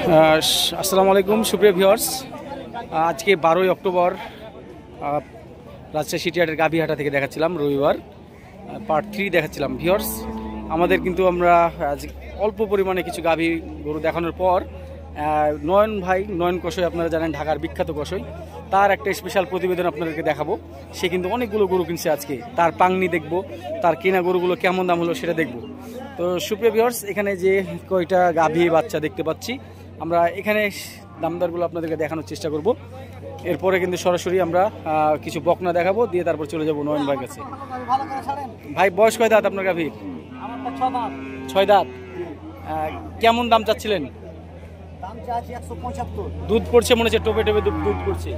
আসসালামু আলাইকুম সুপ্রিয় ভিউয়ার্স, আজকে 12ই অক্টোবর রাজশাহী সিটিহাটের গাভীহাটা থেকে দেখাচ্ছিলাম রবিবার পার্ট 3 দেখাচ্ছিলাম। ভিউয়ার্স, আমাদের কিন্তু আমরা আজ অল্প পরিমাণে কিছু গাভী গরু দেখানোর পর নয়ন ভাই, নয়ন কষই আপনারা জানেন ঢাকার বিখ্যাত কষই, তার একটা স্পেশাল প্রতিবেদন আপনাদেরকে দেখাবো। সে কিন্তু অনেকগুলো গরু কিনছে আজকে, তার পাংনি দেখবো, তার কেনা গরুগুলো কেমন দাম হলো সেটা দেখবো। তো সুপ্রিয় ভিউয়ার্স, এখানে যে কয়টা গাভী বাচ্চা দেখতে পাচ্ছি আমরা এখানে দামদারগুলো আপনাদেরকে দেখানোর চেষ্টা করব। এরপরে কিন্তু সরাসরি আমরা কিছু বকনা দেখাবো, দিয়ে তারপর চলে যাবো নয়ন ভাইয়ের কাছে। ভাই, বয়স কয় দাঁত আপনার গাভীর? 6 দাঁত। কেমন দাম চাচ্ছিলেন? দুধ পড়ছে মনে হচ্ছে, টোপে টোপে দুধ পড়ছে।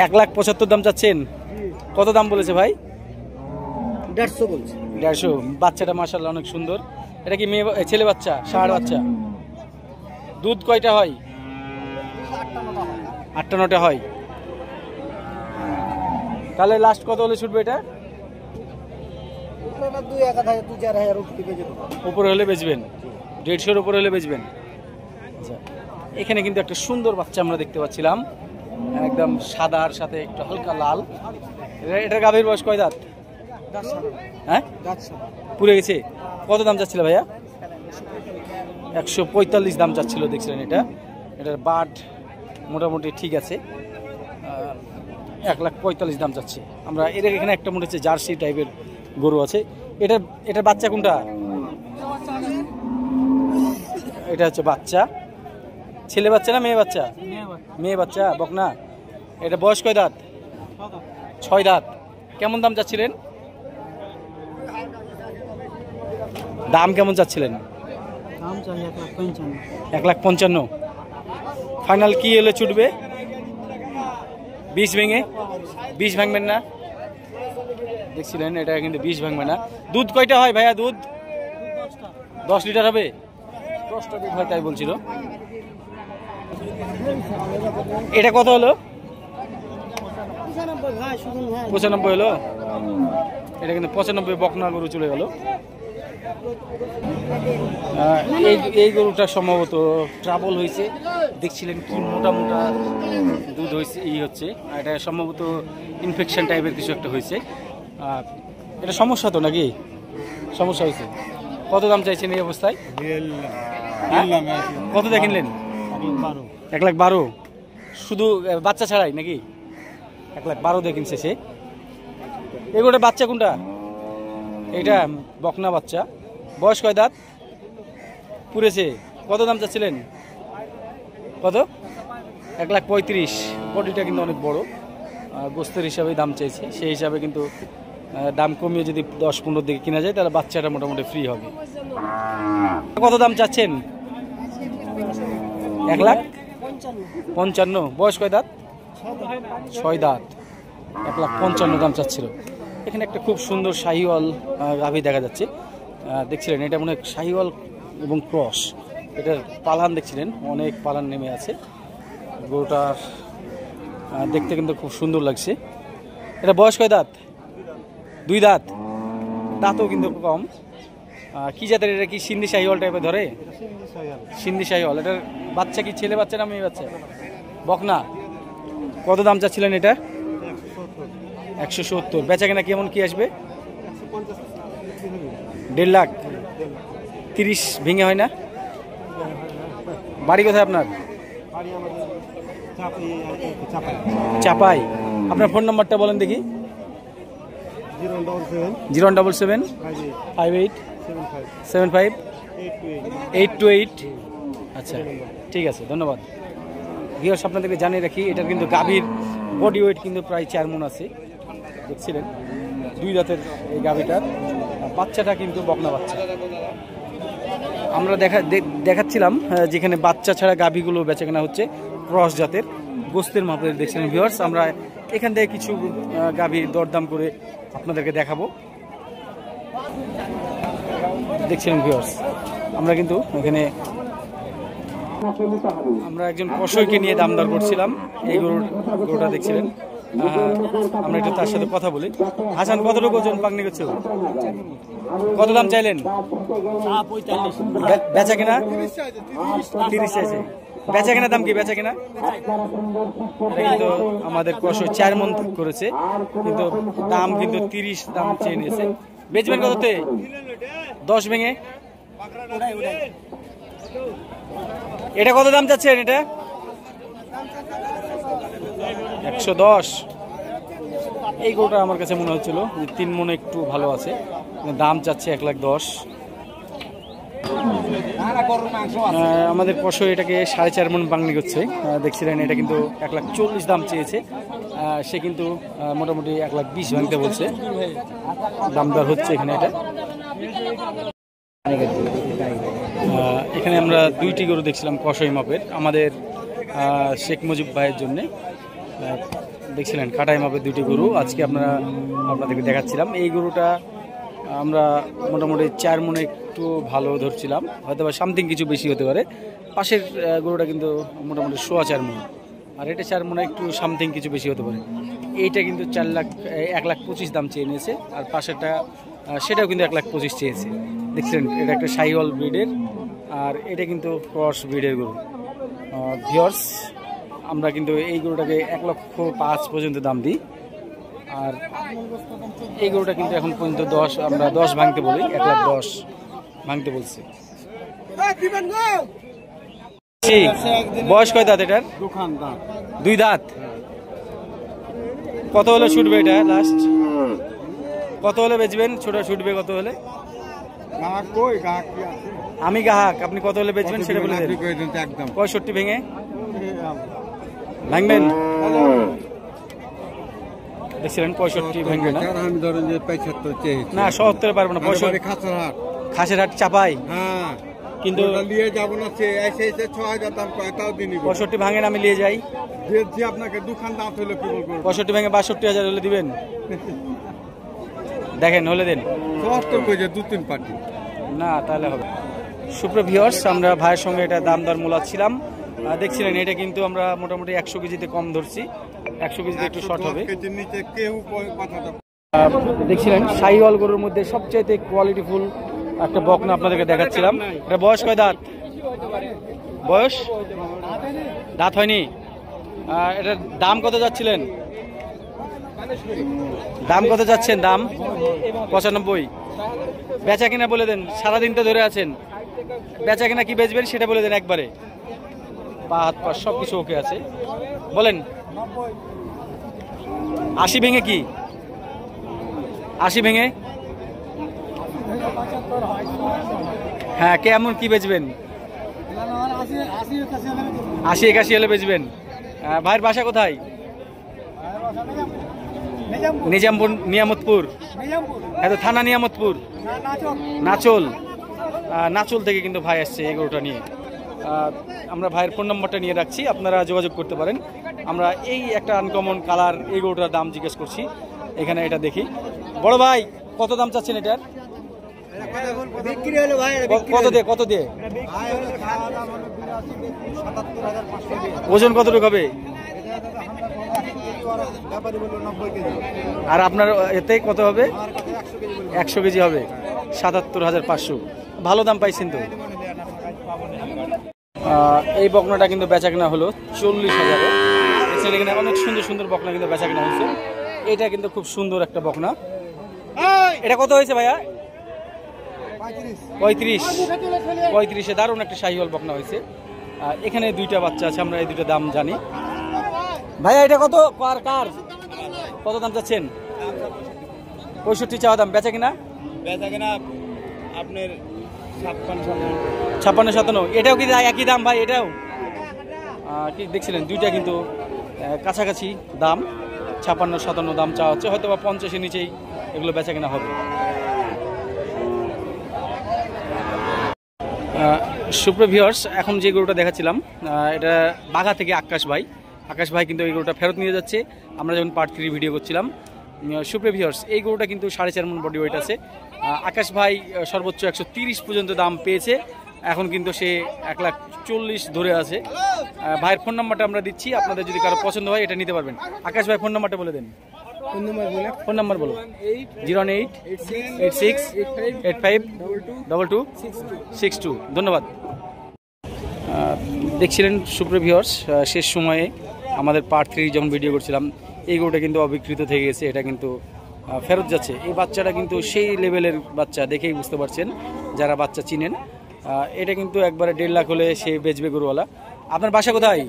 1,75,000 দাম চাচ্ছেন। কত দাম বলেছে ভাই? 150 বলছে। 150। বাচ্চাটা মাশাআল্লাহ অনেক সুন্দর। এটা কি মেয়ে ছেলে বাচ্চা? ষাঁড় বাচ্চা। দুধ কয়টা হয়? 8-9টা হয়। তাহলে লাস্ট কত হলে ছুটবে এটা? উপরে হলে বেচবেন? 150-এর উপরে হলে বেচবেন। আচ্ছা, এখানে কিন্তু একটা সুন্দর বাচ্চা আমরা দেখতে পাচ্ছিলাম, একদম সাদার সাথে একটু হালকা লাল। এটা গাভীর বয়স কয় দাঁত? হ্যাঁ, পুড়ে গেছে। কত দাম চাচ্ছিল ভাইয়া? 145 দাম চাচ্ছিল, দেখছিলেন। এটার বাট মোটামুটি ঠিক আছে। 1,45,000 দাম চাচ্ছে আমরা। এর এখানে একটা মনে হচ্ছে জার্সি টাইপের গরু আছে। এটার বাচ্চা কোনটা? এটা হচ্ছে বাচ্চা। ছেলে বাচ্চা না মেয়ে বাচ্চা? মেয়ে বাচ্চা, বকনা। এটা বয়স কয় দাঁত? 6 দাঁত। কেমন দাম চাচ্ছিলেন? দাম কেমন চাচ্ছিলেন? 1,55,000। ফাইনাল কি এলে ছুটবে? 20 ভেঙে? 20 ভাঙবেন না? দেখছিলেন, এটা কিন্তু 20 ভাঙবে না। দুধ কয়টা হয় ভাইয়া? দুধ 10 লিটার হবে। 10টা দুধ হয় তাই বলছিল। এটা কত হলো? 95 হলো। এটা কিন্তু 95 বকনা গরু চলে গেল। এই গরুটা সম্ভবত ট্রাবল হয়েছে, দেখছিলেন কি মোটা মোটা দুধ হয়েছে। হচ্ছে এটা সম্ভবত ইনফেকশন টাইপের কিছু একটা হয়েছে। এটা সমস্যা তো নাকি? সমস্যা হয়েছে। কত দাম চাইছেন এই অবস্থায়? কত দিয়ে কিনলেন? 1,12,000। শুধু বাচ্চা ছাড়াই নাকি? 1,12,000 দিয়ে কিনছে সে। এগুলোটা বাচ্চা কোনটা? এইটা বকনা বাচ্চা। বয়স কয় দাঁত? পুড়েছে। কত দাম চাচ্ছিলেন? কত? 1,35,000। বডিটা কিন্তু অনেক বড়, গোস্তের হিসাবে দাম চাইছে। সেই হিসাবে কিন্তু দাম কমিয়ে যদি 10-15 দিকে কিনা যায় তাহলে বাচ্চাটা মোটামুটি ফ্রি হবে। কত দাম চাচ্ছেন? 1,55,000। বয়স কয় দাঁত? 6 দাঁত। 1,55,000 দাম চাচ্ছিল। এখানে একটা খুব সুন্দর শাহিওয়াল গাভী দেখা যাচ্ছে, দেখছিলেন। এটা মনে হয় শাহিওয়াল এবং ক্রস। এটার পালান দেখছিলেন, অনেক পালান নেমে আছে। গরুটার দেখতে কিন্তু খুব সুন্দর লাগছে। এটা বয়স কয় দাঁত? 2 দাঁত। দাঁতও কিন্তু কম। কি জাতের এটা? কি সিন্ধি শাহিওয়াল টাইপের ধরে? সিন্ধি শাহিওয়াল। এটার বাচ্চা কি ছেলে বাচ্চা না মেয়ে বাচ্চা? বকনা। কত দাম চাচ্ছিলেন এটা? 170। বেচা কেনা কেমন কি আসবে? 1.5 লাখ। 30 ভেঙে হয় না? বাড়ি কোথায় আপনার? চাপাই। আপনার ফোন নাম্বারটা বলেন দেখি। 077 58 75 828। আচ্ছা, ঠিক আছে, ধন্যবাদ। ভিউয়ার্স, আপনাদেরকে জানিয়ে রাখি, এটার কিন্তু গাভীর বডি ওয়েট কিন্তু প্রায় 4 মণ আছে, দেখছিলেন। 2 দাঁতের এই গাভীটার বাচ্চাটা কিন্তু বকনা বাচ্চা। আমরা দেখাচ্ছিলাম যেখানে বাচ্চা ছাড়া গাভীগুলো বেচাকেনা হচ্ছে ক্রস জাতের গোস্তের মাপের, দেখছিলেন ভিউয়ার্স। আমরা এখান থেকে কিছু গাভীর দরদাম করে আপনাদেরকে দেখাবো, দেখছিলেন ভিউয়ার্স। আমরা কিন্তু এখানে আমরা একজন কষইকে নিয়ে দাম দর করছিলাম। এই গরুটা দেখছিলেন, আমরা একটু তার সাথে কথা বলি। হাসান, কতটুকু ওজন পাকনি করছো? কত দাম চাইলেন? বেচা কিনা 30 চাইছে। বেচা কেনা দাম কি? বেচা কেনা কিন্তু আমাদের কষো 4 মন করেছে, কিন্তু দাম কিন্তু 30 দাম চেয়ে নিয়েছে। বেচবেন কততে? 10 ভেঙে। এটা কত দাম চাচ্ছেন? এটা 110। এই গরুটা আমার কাছে মনে হচ্ছিল যে 3 মনে একটু ভালো আছে, দাম চাচ্ছে 1,10,000। আমাদের কষো এটাকে 4.5 মন বাংলি করছে, দেখছিলেন। এটা কিন্তু 1,40,000 দাম চেয়েছে, সে কিন্তু মোটামুটি 1,20,000 ভাঙতে বলছে। দামদার হচ্ছে এখানে। এটা এখানে আমরা 2টি গরু দেখছিলাম কষাই মাপের, আমাদের শেখ মুজিব ভাইয়ের জন্য দেখছিলেন কাটাই মাপের 2টি গরু আজকে আপনাদেরকে দেখাচ্ছিলাম। এই গরুটা আমরা মোটামুটি 4 মনে একটু ভালো ধরছিলাম, হয়তো বা সামথিং কিছু বেশি হতে পারে। পাশের গরুটা কিন্তু মোটামুটি 4.25 মন, আর এটা 4 মনে একটু সামথিং কিছু বেশি হতে পারে। এইটা কিন্তু 1,25,000 দাম চেয়ে নিয়েছে, আর পাশেরটা সেটাও কিন্তু 1,25,000 চেয়েছে। দেখছিলেন এটা একটা শাহিওয়াল ব্রিডের, আর এটা কিন্তু ক্রস ব্রিডের গরু। ভিউয়ার্স, আমরা কিন্তু এই গরুটাকে 1,05,000 পর্যন্ত দাম দিই, আর এই গরুটা কিন্তু এখন পর্যন্ত আমরা 10 ভাঙতে বলি, 1,10,000 ভাঙতে বলছি। বয়স কয় দাঁত এটার? 2 দাঁত। কত হলে ছুটবে এটা লাস্ট? কত হলে বেচবেন? ছোট ছুটবে কত হলে? আমি গ্রাহক, আপনি কত হলে বেচবেন সেটা বলে দেন। 65 ভেঙে ভাঙবেন? দেখছিলেন 65 ভাঙবে না? আমি ধরেন যে 75 না, 70 পারবো না। 65 খাসের হাট চাপাই, কিন্তু নিয়ে যাবো না, 6,000 দাম কয় তাও দিনই। 65 ভাঙেন, আমি নিয়ে যাই। আপনাকে দুখান দাম হলে কি বলবো? 65 ভেঙে 62,000 হলে দিবেন? দেখেন হলে দেন। 74 কইছে 2-3 পার্টি না, তাহলে হবে। সুপ্রিয় ভিউয়ার্স, আমরা ভাইয়ের সঙ্গে এটা দাম দর মূলাচ্ছিলাম। দেখছিলেন এটা কিন্তু আমরা মোটামুটি 100 কেজিতে কম ধরছি, 100 কেজিতে একটু শর্ট হবে। দেখছিলেন শাহিওয়াল গরুর মধ্যে সবচেয়ে কোয়ালিটিফুল একটা বকনা আপনাদেরকে দেখাচ্ছিলাম। এটা বয়স কয় দাঁত? বয়স দাঁত হয়নি। এটার দাম কত যাচ্ছিলেন? দাম কত যাচ্ছেন? দাম 95। বেচা কিনা বলে দেন, সারাদিন তো ধরে আছেন। বেচা কিনা কি বেচবেন সেটা বলে দেন একবারে। পা হাত পা সব কিছু ওকে আছে, বলেন। 80 ভেঙে কি? 80 ভেঙে? হ্যাঁ, কেমন কি বেচবেন? 80-81 হলে বেচবেন। ভাইয়ের বাসা কোথায়? নিজামপুর, নিয়ামতপুর। হ্যাঁ, থানা নিয়ামতপুর, নাচল। নাচল থেকে কিন্তু ভাই আসছে এই গরুটা নিয়ে। আমরা ভাইয়ের ফোন নম্বরটা নিয়ে রাখছি, আপনারা যোগাযোগ করতে পারেন। আমরা এই একটা আনকমন কালার এই গরুটার দাম জিজ্ঞেস করছি। এখানে এটা দেখি। বড় ভাই, কত দাম চাচ্ছেন এটার? কত দিয়ে? কত দিয়ে? ওজন কতটুকু হবে? আর আপনার এতে কত হবে? 100 কেজি হবে, 77,500। ভালো দাম পাইছেন তো। এই বকনাটা কিন্তু বেচা কেনা হলো 40,000। এখানে অনেক সুন্দর সুন্দর বকনা কিন্তু বেচা কেনা হয়েছে। এটা কিন্তু খুব সুন্দর একটা বকনা। এটা কত হয়েছে ভাইয়া? 35। দারুণ একটা শাহিওয়াল বকনা হয়েছে। এখানে 2টা বাচ্চা আছে, আমরা এই 2টা দাম জানি। ভাইয়া এটা কত? কার কত দাম চাচ্ছেন? 65 চাওয়া দাম। বেচা কিনা? আপনার 56-57। এটাও কি একই দাম ভাই? এটাও কি দেখছিলেন? 2টা কিন্তু কাছাকাছি দাম, 56-57 দাম চাওয়া হচ্ছে। হয়তো বা 50-এর নিচেই এগুলো বেচা কেনা হবে। সুপ্রিয় ভিউয়ার্স, এখন যে গরুটা দেখাচ্ছিলাম এটা বাঘা থেকে আকাশ ভাই কিন্তু এই গরুটা ফেরত নিয়ে যাচ্ছে। আমরা যখন পার্ট 3 ভিডিও করছিলাম। সুপ্রিয় ভিউয়ার্স, এই গরুটা কিন্তু 4.5 মন বডি ওয়েট আছে। আকাশ ভাই সর্বোচ্চ 130 পর্যন্ত দাম পেয়েছে। এখন কিন্তু সে 1,40,000 ধরে আছে। ভাইয়ের ফোন নাম্বারটা আমরা দিচ্ছি, আপনাদের যদি কারো পছন্দ হয় এটা নিতে পারবেন। আকাশ ভাই ফোন নাম্বারটা বলে দেন। ফোন নাম্বার বলো। 01886852262। ধন্যবাদ। দেখছিলেন সুপ্রিয় ভিউয়ার্স, শেষ সময়ে আমাদের পার্ট 3 যখন ভিডিও করছিলাম এই গরুটা কিন্তু অবিকৃত থেকে গেছে, এটা কিন্তু ফেরত যাচ্ছে। এই বাচ্চাটা কিন্তু সেই লেভেলের বাচ্চা, দেখেই বুঝতে পারছেন যারা বাচ্চা চিনেন। এটা কিন্তু একবারে 1.5 লাখ হলে সে বেচবে গরুওয়ালা। আপনার বাসা কোথায়?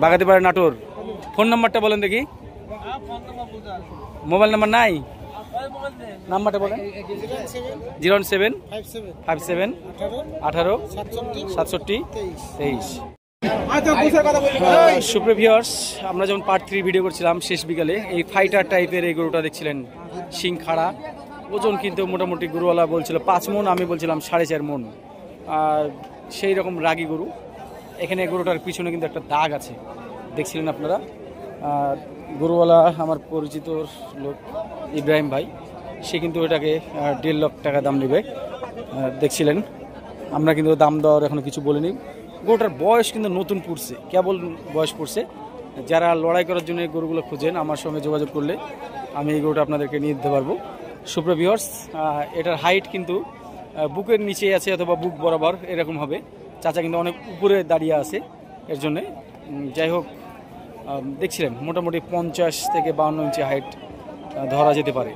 বাগাতিপাড়া, নাটোর। ফোন নাম্বারটা বলেন দেখি। মোবাইল নাম্বার নাই, নাম্বারটা বলেন। 01757186723। সুপ্রিয় ভিউয়ার্স, আমরা যখন পার্ট 3 ভিডিও করছিলাম শেষ বিকালে, এই ফাইটার টাইপের এই গরুটা দেখছিলেন, শিং খাড়া, ওজন কিন্তু মোটামুটি গরুওয়ালা বলছিল 5 মণ, আমি বলছিলাম 4.5 মণ। সেই রকম রাগী গরু। এখানে গরুটার পিছনে কিন্তু একটা দাগ আছে, দেখছিলেন আপনারা। গরুওয়ালা আমার পরিচিত লোক ইব্রাহিম ভাই, সে কিন্তু এটাকে 1.5 লাখ টাকা দাম নেবে, দেখছিলেন। আমরা কিন্তু দাম দেওয়ার এখনো কিছু বলিনি। গরুটার বয়স কিন্তু নতুন পড়ছে, কেবল বয়স পড়ছে। যারা লড়াই করার জন্য এই গরুগুলো খুঁজেন আমার সঙ্গে যোগাযোগ করলে আমি এই গরুটা আপনাদেরকে নিয়ে দিতে পারবো। সুপ্রিয় ভিউয়ার্স, এটার হাইট কিন্তু বুকের নিচে আছে অথবা বুক বরাবর এরকম হবে। চাচা কিন্তু অনেক উপরে দাঁড়িয়ে আছে এর জন্যে। যাই হোক, দেখছিলেন মোটামুটি 50 থেকে 52 ইঞ্চি হাইট ধরা যেতে পারে।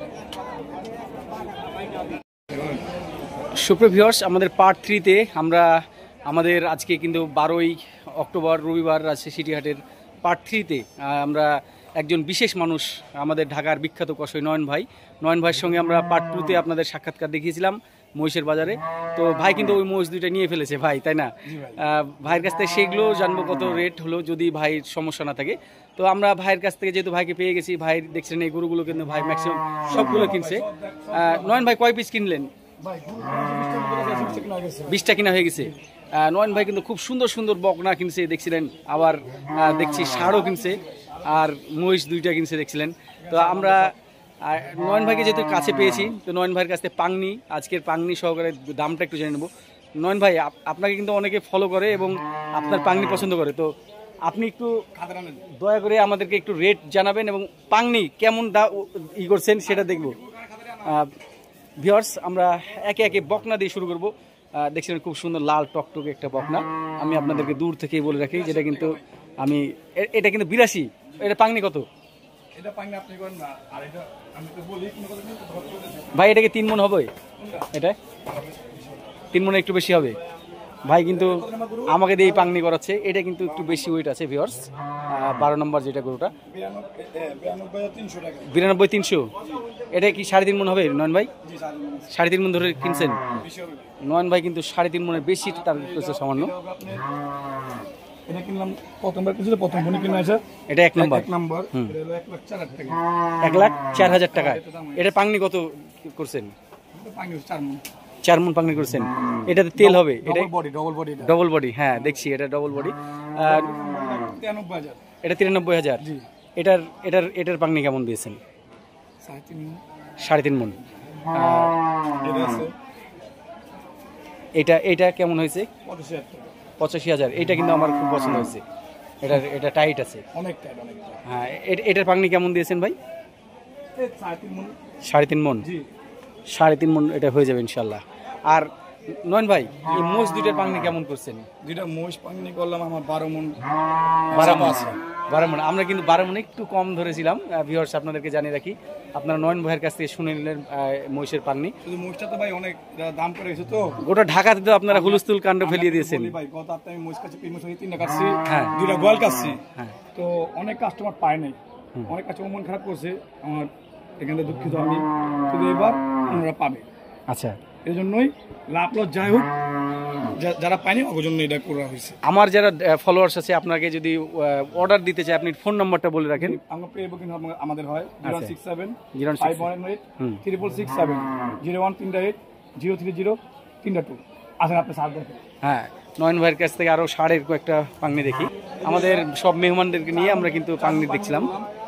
সুপ্রিয় ভিউয়ার্স, আমাদের পার্ট 3-তে আমরা আমাদের আজকে কিন্তু 12ই অক্টোবর রবিবার রাজশাহী সিটিহাটের পার্ট 3-তে আমরা একজন বিশেষ মানুষ, আমাদের ঢাকার বিখ্যাত কষাই নয়ন ভাইয়ের সঙ্গে আমরা পার্ট 2-তে আপনাদের সাক্ষাৎকার দেখিয়েছিলাম মহিষের বাজারে। তো ভাই কিন্তু ওই মহিষ দুইটা নিয়ে ফেলেছে ভাই, তাই না? ভাইয়ের কাছ থেকে সেগুলো জানবো কত রেট হলো, যদি ভাইয়ের সমস্যা না থাকে। তো আমরা ভাইয়ের কাছ থেকে যেহেতু ভাইকে পেয়ে গেছি, ভাই দেখছেন এই গরুগুলো কিন্তু ভাই ম্যাক্সিমাম সবগুলো কিনছে। নয়ন ভাই কয় পিস কিনলেন? 20টা কিনা হয়ে গেছে। নয়ন ভাই কিন্তু খুব সুন্দর সুন্দর বকনা কিনছে দেখছিলেন, আবার দেখছি ষাঁড়ও কিনছে, আর মহিষ 2টা কিনছে দেখছিলেন। তো আমরা নয়ন ভাইকে যেহেতু কাছে পেয়েছি, তো নয়ন ভাইয়ের কাছে পাংনি, আজকের পাংনি সহকারে দামটা একটু জেনে নেবো। নয়ন ভাই, আপনাকে কিন্তু অনেকে ফলো করে এবং আপনার পাংনি পছন্দ করে, তো আপনি একটু দয়া করে আমাদেরকে একটু রেট জানাবেন এবং পাংনি কেমন ই করছেন সেটা দেখব। ভিউয়ার্স, আমরা একে একে বকনা দিয়ে শুরু করব। দেখছিলেন খুব সুন্দর লাল টকটকে একটা বকনা, আমি আপনাদেরকে দূর থেকেই বলে রাখি, যেটা কিন্তু এটা কিন্তু 82। এটা পাংনি কত ভাই? এটা কি 3 মণ হবে? এটা 3 মণ একটু বেশি হবে ভাই, কিন্তু আমাকে দিয়ে পাংনি করাচ্ছে। এটা কিন্তু একটু বেশি ওয়েট আছে ভিউয়ার্স। 12 নম্বর যেটা গরুটা 92,300। এটা কি 3.5 মণ হবে নয়ন ভাই? 3.5 মণ ধরে কিনছেন নয়ন ভাই, কিন্তু 3.5 মণের বেশি টার্গেট করছে সামান্য। এটা কিনলাম প্রথমবার কিনছিল, প্রথম ফোনে কিনা আছে। এটা 1 নম্বর। 1,04,000 টাকা। এটা পাংনি কত করছেন? 4 মণ পাংনি করছেন। এটাতে তেল হবে? এটা ডবল বডি, হ্যাঁ দেখছি এটা ডবল বডি। এটা 93,000। এটার পাংনি কেমন দিয়েছেন? 3.5 মণ। এটা কেমন হয়েছে? 85,000। এটা কিন্তু আমার খুব পছন্দ হয়েছে, এটা টাইট আছে অনেক টাইট। হ্যাঁ, এটার পাংনি কেমন দিয়েছেন ভাই? 3.5 মণ। 3.5 মণ এটা হয়ে যাবে ইনশাল্লাহ। আর নয়ন ভাই, এই মোষ 2টার পাংনি কেমন করছেন? 2টা মোষ পাংনি করলাম আমার 12 মণ। 12 মণ। আমরা কিন্তু 12 মণ একটু কম ধরেছিলাম। ভিউয়ার্স, আপনাদেরকে জানিয়ে রাখি, আপনারা নয়ন ভাইয়ের কাছ থেকে শুনে নিলেন মহিষের পাংনি। শুধু মোষটা তো ভাই অনেক দাম করে গেছে, তো গোটা ঢাকাতে তো আপনারা হুলস্থুল কাণ্ড ফেলিয়ে দিয়েছেন ভাই। গত সপ্তাহে আমি মোষ কাছে 3টা কাটছি, 2টা গোয়াল কাটছি, তো অনেক কাস্টমার পায় নাই, অনেক কাস্টমার মন খারাপ করছে আমার। এখানে দুঃখিত আমি, শুধু এবার ওনারা পাবে। আচ্ছা, এই জন্যই লাভ লস যাই হোক, যারা পায়নি ওর জন্য এটা করা হয়েছে। আমার যারা ফলোয়ার্স আছে, আপনাকে যদি অর্ডার দিতে চাই, আপনি ফোন নাম্বারটা বলে রাখেন। আমরা পে বুকিং আমাদের হয় 067-518-667 0138-030-32। আসেন আপনি সাথে দেখেন। হ্যাঁ, নয়ন ভাইয়ের কাছ থেকে আরো ষাঁড়ের কয়েকটা পাংনি দেখি। আমাদের সব মেহমানদেরকে নিয়ে আমরা কিন্তু পাংনি দেখছিলাম।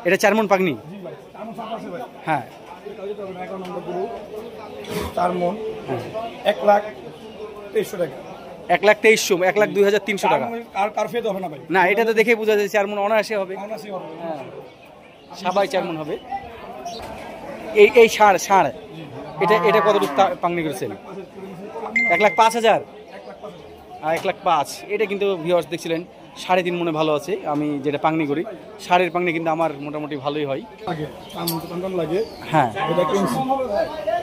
এটা 4 মণ পাংনি। হ্যাঁ, 4 মণ 1,23,000 টাকা। 1,23,000, 1,02,300 টাকা। আর কার ফেতে হবে না ভাই, না, এটা তো দেখেই বোঝা যায় 4 মণ অনায়াসে হবে। অনায়াসই হবে। হ্যাঁ, সবাই 4 মণ হবে। এই ষাঁড় এটা কতটুকু পাংনি করেছেন? 1,05,000 আর 1,05,000। এটা কিন্তু ভিউয়ার্স দেখছিলেন 3.5 মণে ভালো আছে। আমি যেটা পাংনি করি, ষাঁড়ের পাংনি কিন্তু আমার মোটামুটি ভালোই হয়। লাগে টান লাগে। হ্যাঁ, এটা কিনছি,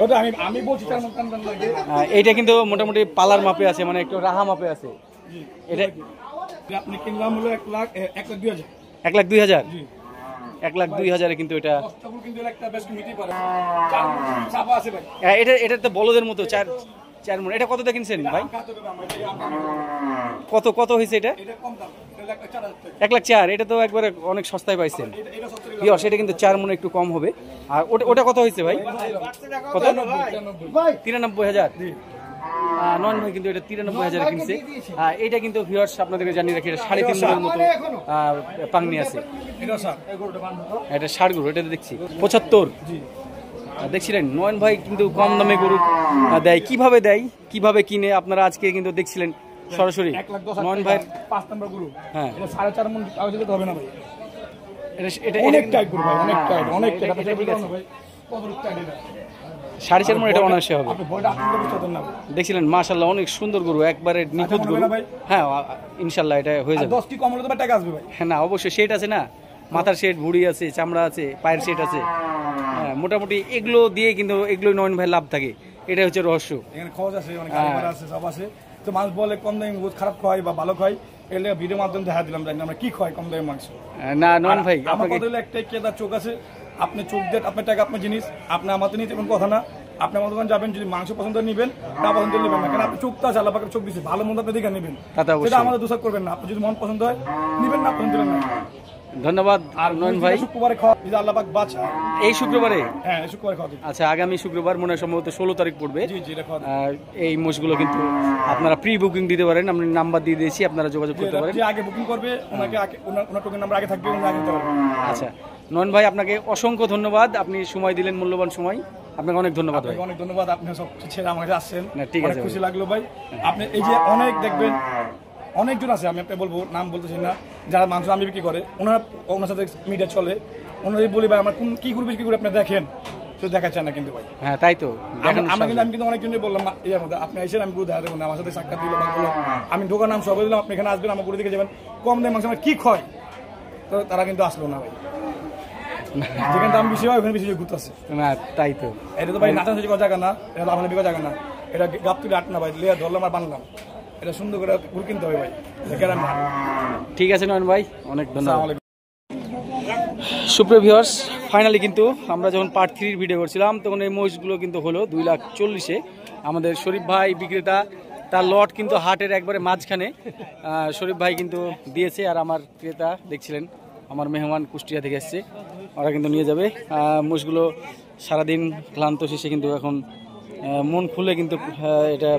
ওটা আমি বলছি 4 মণ টান লাগে। এইটা কিন্তু মোটামুটি পালার মাপে আছে, মানে একটু রাহা মাপে আছে। এটা আপনি কিনলাম হলো 1,02,000। 1,02,000। জি, 1,02,000 কিন্তু এটা। কষ্টগুলো কিন্তু একটা বেশ নিতেই পারে। 4 মণ চাপা আছে ভাই। এটা তো বলদের মতো 4 মণ। এটা কতটা কিনছেন ভাই? কত হয়েছে এটা? এটা কম দাম, এটা 1,04,000 টাকা। 1,04,000। এটা তো একবারে অনেক সস্তায় পাইছেন। এটা সেটা কিন্তু 4 মণে একটু কম হবে। আর ওটা কত হয়েছে ভাই? কত? 93,000। নন ভাই কিন্তু এটা 93,000 কিনছে। এটা কিন্তু ভিউয়ার্স আপনাদেরকে জানিয়ে রাখি, এটা 3.5 মণের মতো পাংনি আছে। এটা ষাঁড় গরু, এটা দেখছি 75। দেখছিলেন নয়ন ভাই কিন্তু কম দামে গরু দেয়। কিভাবে দেয়, কিভাবে কিনে আপনারা আজকে কিন্তু দেখছিলেন সরাসরি। 1,10,000 নয়ন ভাই 5 নম্বর গরু। হ্যাঁ, এটা 4.5 মণ আওয়াজ দিলে হবে না ভাই। এটা অনেক টাইট গরু ভাই, অনেক টাইট, অনেক টাইট। এটা ঠিক আছে ভাই, কত টাইট এটা? 4.5 মণ এটা অনায়াসে হবে। আপনি বয়টা আপনি বুঝতে না ভাই। দেখছিলেন মাশাআল্লাহ অনেক সুন্দর গরু, একবারে নিখুঁত গরু। হ্যাঁ, ইনশাআল্লাহ এটা হয়ে যাবে। 10 কি কম হলে তো টাকা আসবে ভাই। হ্যাঁ, না অবশ্যই শেড আছে না, মাথার শেড, ভুড়ি আছে, চামড়া আছে, পায়ের শেড আছে। হ্যাঁ, মোটামুটি এগুলো দিয়ে কিন্তু এগুলো নয়ন ভাই লাভ থাকে, এটা হচ্ছে রহস্য। এখানে খরচ আছে, অনেক কারিগর আছে, সব আছে। তো মানুষ বলে কম দামি বহুত খারাপ খায় বা ভালো খায়, এলে ভিডিও মাধ্যমে দেখা দিলাম জানি আমরা কি খাই কম দামি মাংস। না নয়ন ভাই আমার আপনাকে কথা হলো একটাই, কেদার চোখ আছে, আপনি চোখ দেন, আপনার টাকা আপনার জিনিস, আপনি আমাদের নিতে কোনো কথা না। আপনি আমার দোকান যাবেন, যদি মাংস পছন্দ নেবেন, না পছন্দ নেবেন না, কারণ আপনি চোখটা আছে, আল্লাহ পাকের চোখ দিচ্ছে, ভালো মন্দ আপনি দেখে নেবেন, তাতে অবশ্যই। সেটা আমাদের দোষার করবেন না। আপনি যদি মন পছন্দ হয় নেবেন, না পছন্দ নেবেন না। ধন্যবাদ আর নয়ন ভাই। শুক্রবারে খাওয়া, যদি আল্লাহ পাক বাঁচা, এই শুক্রবারে? হ্যাঁ এই শুক্রবারে খাওয়া দিন। আচ্ছা, আগামী শুক্রবার মনে হয় সম্ভবত 16 তারিখ পড়বে। জি জি, এটা খাওয়া দিন। এই মোষগুলো কিন্তু আপনারা প্রি বুকিং দিতে পারেন, আমি নাম্বার দিয়ে দিয়েছি, আপনারা যোগাযোগ করতে পারেন। যে আগে বুকিং করবে ওনাকে ওনার টোকেন নাম্বার আগে থাকবে, উনি আগে দিতে পারবেন। আচ্ছা নয়ন ভাই, আপনাকে অসংখ্য ধন্যবাদ, আপনি সময় দিলেন, মূল্যবান সময়, আপনাকে অনেক ধন্যবাদ ভাই। অনেক ধন্যবাদ, আপনি সব ছেড়ে আমার কাছে আসছেন, না, ঠিক আছে অনেক খুশি লাগলো ভাই। আপনি এই যে অনেক দেখবেন অনেকজন আছে, আমি আপনাকে বলবো, নাম বলতেছি না, যারা মাংস আমি বিক্রি করে, ওনার সাথে মিডিয়া চলে, ওনারই বলি ভাই আমার কোন কি করবে কি করে আপনি দেখেন, তো দেখা চায় না কিন্তু ভাই। হ্যাঁ তাই তো, আমি কিন্তু অনেকজনই বললাম ইয়ার মধ্যে, আপনি এসে আমি গুরু দেখা দেবেন, আমার সাথে সাক্ষাৎ দিল, আমি ঢোকার নাম সবাই দিলাম, আপনি এখানে আসবেন, আমার গুরু দিকে যাবেন, কম দামে মাংস আমার কি খয়, তো তারা কিন্তু আসলো না ভাই। যেখানে দাম বেশি হয় ওখানে বেশি ঘুরতে আসে না, তাই তো। এটা তো ভাই নাচানাচি করা জায়গা না, এটা লাভানি বিকা জায়গা না, এটা গাপ তুলে আট না ভাই, লেয়ার ধরলাম আর বানলাম, এটা সুন্দর করে ঘুরে কিনতে হবে ভাই। ঠিক আছে নয়ন ভাই, অনেক ধন্যবাদ। সুপ্রিয় ভিউয়ার্স, ফাইনালি কিন্তু আমরা যখন পার্ট 3 ভিডিও করছিলাম তখন এই মহিষগুলো কিন্তু হলো 2,40,000। আমাদের শরীফ ভাই বিক্রেতা, তার লট কিন্তু হাটের একবারে মাঝখানে শরীফ ভাই কিন্তু দিয়েছে। আর আমার ক্রেতা দেখছিলেন, আমার মেহমান কুষ্টিয়া থেকে এসছে, ওরা কিন্তু নিয়ে যাবে মহিষগুলো। সারাদিন ক্লান্ত শেষে কিন্তু এখন মন খুলে কিন্তু এটা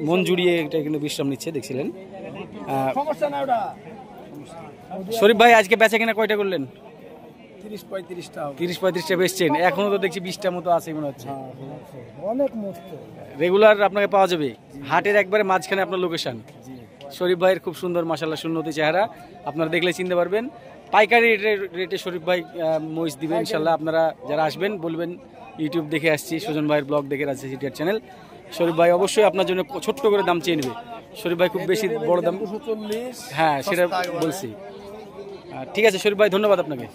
মন জুড়িয়ে এটা কিন্তু বিশ্রাম নিচ্ছে, দেখছিলেন। শরীফ ভাই আজকে বেচা কিনা কয়টা করলেন? 30-35টা বেচছেন, এখনো তো দেখছি 20টার মতো আছে মনে হচ্ছে। অনেক মস্ত রেগুলার আপনাকে পাওয়া যাবে হাটের একবারে মাঝখানে আপনার লোকেশন। শরীফ ভাইয়ের খুব সুন্দর মাশাআল্লাহ সুন্নতি চেহারা, আপনারা দেখলে চিনতে পারবেন। পাইকারি রেটে শরীফ ভাই মহিষ দিবেন ইনশাল্লাহ। আপনারা যারা আসবেন বলবেন ইউটিউব দেখে আসছি, সুজন ভাইয়ের ব্লগ দেখে আসছি, সিটিআর চ্যানেল। শরীফ ভাই অবশ্যই আপনার জন্য ছোট্ট করে দাম চেয়ে নেবে। শরীফ ভাই খুব বেশি বড় দাম, হ্যাঁ সেটা বলছি। ঠিক আছে শরীফ ভাই, ধন্যবাদ আপনাকে।